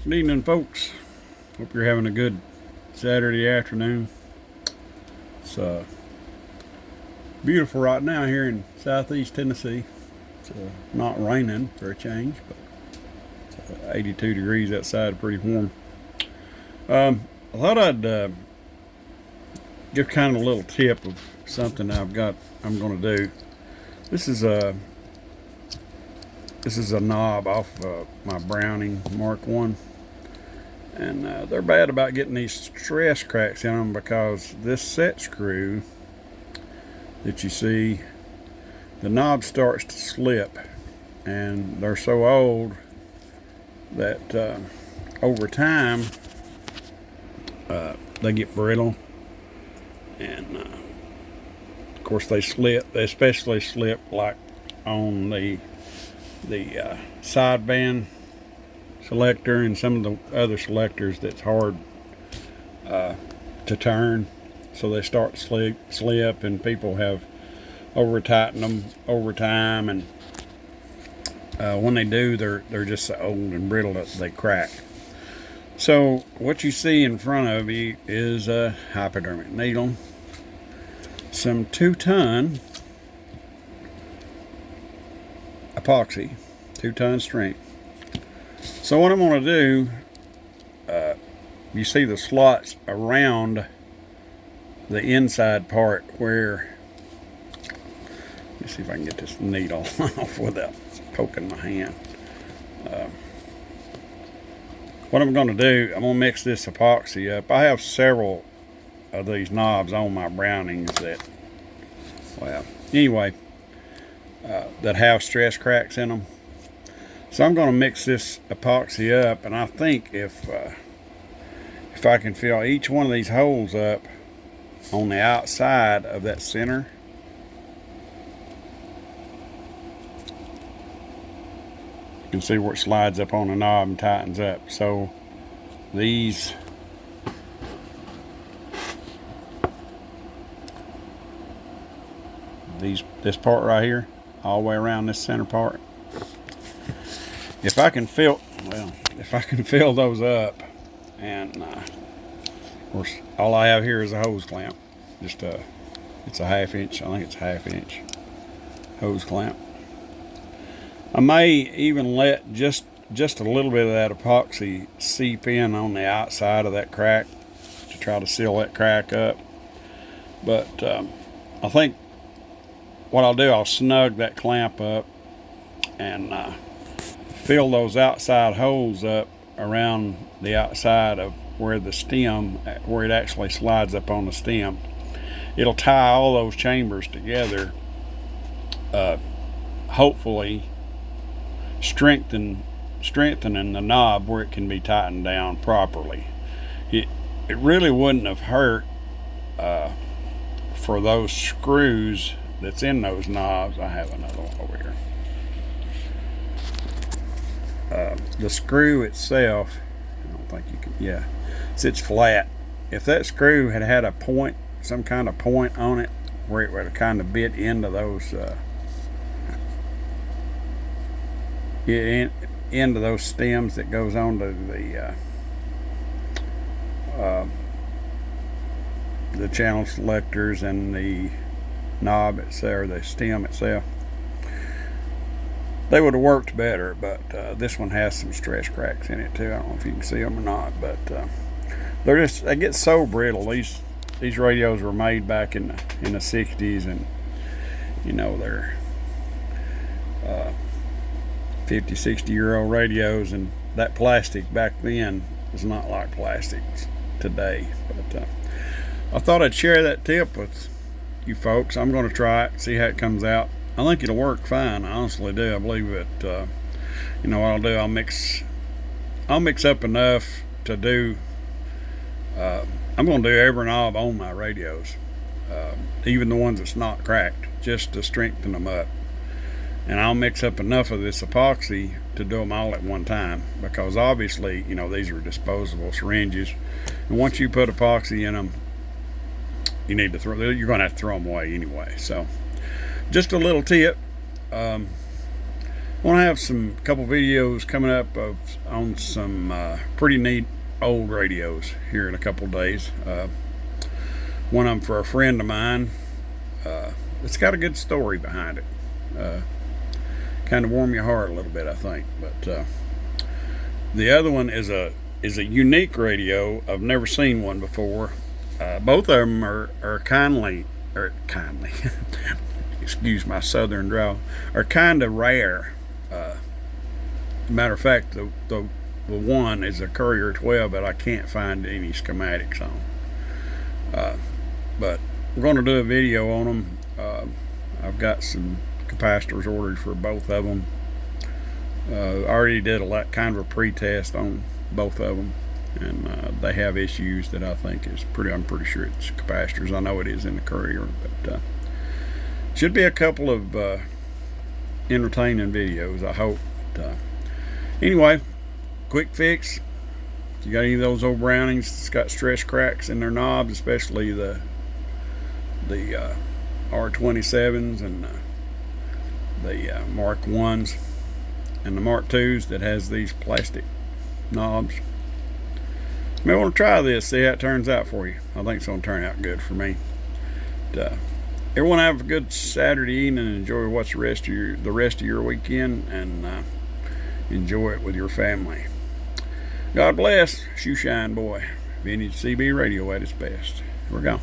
Good evening, folks. Hope you're having a good Saturday afternoon. It's beautiful right now here in southeast Tennessee. It's not raining for a change, but it's 82 degrees outside, pretty warm. I thought I'd give kind of a little tip of something I'm going to do. This is a knob off my Browning Mark One. And they're bad about getting these stress cracks in them because this set screw that you see, the knob starts to slip, and they're so old that over time they get brittle, and of course they slip. They especially slip like on the sideband selector and some of the other selectors that's hard to turn, so they start to slip, and people have over tightened them over time, and when they do, they're just so old and brittle that they crack. So what you see in front of you is a hypodermic needle, some 2-ton epoxy, 2-ton strength. So what I'm going to do, you see the slots around the inside part where, let me see if I can get this needle off without poking my hand. What I'm going to do, I'm going to mix this epoxy up. I have several of these knobs on my Brownings that, well, anyway, that have stress cracks in them. So I'm going to mix this epoxy up, and I think if I can fill each one of these holes up on the outside of that center, you can see where it slides up on the knob and tightens up. So this part right here, all the way around this center part, if I can fill those up, and of course all I have here is a hose clamp, it's a 1/2 inch, I think it's a 1/2 inch hose clamp. I may even let just a little bit of that epoxy seep in on the outside of that crack to try to seal that crack up. But I think what I'll do, I'll snug that clamp up and fill those outside holes up around the outside of where the stem, where it actually slides up on the stem. It'll tie all those chambers together, hopefully strengthening the knob where it can be tightened down properly. It really wouldn't have hurt for those screws that's in those knobs. I have another one over here. The screw itself, I don't think you can, yeah, sits flat. If that screw had a point, some kind of point on it, where it would have kind of bit into those into those stems that goes onto the channel selectors and the knob itself, or the stem itself, they would have worked better. But this one has some stress cracks in it too. I don't know if you can see them or not, but they get so brittle. These radios were made back in the 60s, and you know, they're 50, 60-year-old radios, and that plastic back then is not like plastics today. But I thought I'd share that tip with you folks. I'm going to try it, see how it comes out. I think it'll work fine. I honestly do. I believe it. You know what I'll do? I'll mix up enough to do. I'm going to do every knob on my radios, even the ones that's not cracked, just to strengthen them up. And I'll mix up enough of this epoxy to do them all at one time, because obviously, you know, these are disposable syringes, and once you put epoxy in them, you're going to have to throw them away anyway. So just a little tip. Want to have some couple videos coming up on some pretty neat old radios here in a couple days. One of them for a friend of mine. It's got a good story behind it. Kind of warm your heart a little bit, I think. But the other one is a unique radio. I've never seen one before. Both of them are kindly excuse my southern drawl, are kind of rare. Matter of fact, the one is a Courier 12, but I can't find any schematics on. But we're going to do a video on them. I've got some capacitors ordered for both of them. I already did kind of a pre-test on both of them, and they have issues that I think is I'm pretty sure it's capacitors. I know it is in the Courier, but should be a couple of entertaining videos, I hope. Anyway, quick fix. If you got any of those old Brownings that's got stress cracks in their knobs, especially the R27s and the Mark 1s and the Mark 2s that has these plastic knobs, you may want to try this, see how it turns out for you. I think it's going to turn out good for me. But, everyone have a good Saturday evening and enjoy what's the rest of your weekend, and enjoy it with your family. God bless. Shoe shine, boy. Vintage CB radio at its best. Here we go.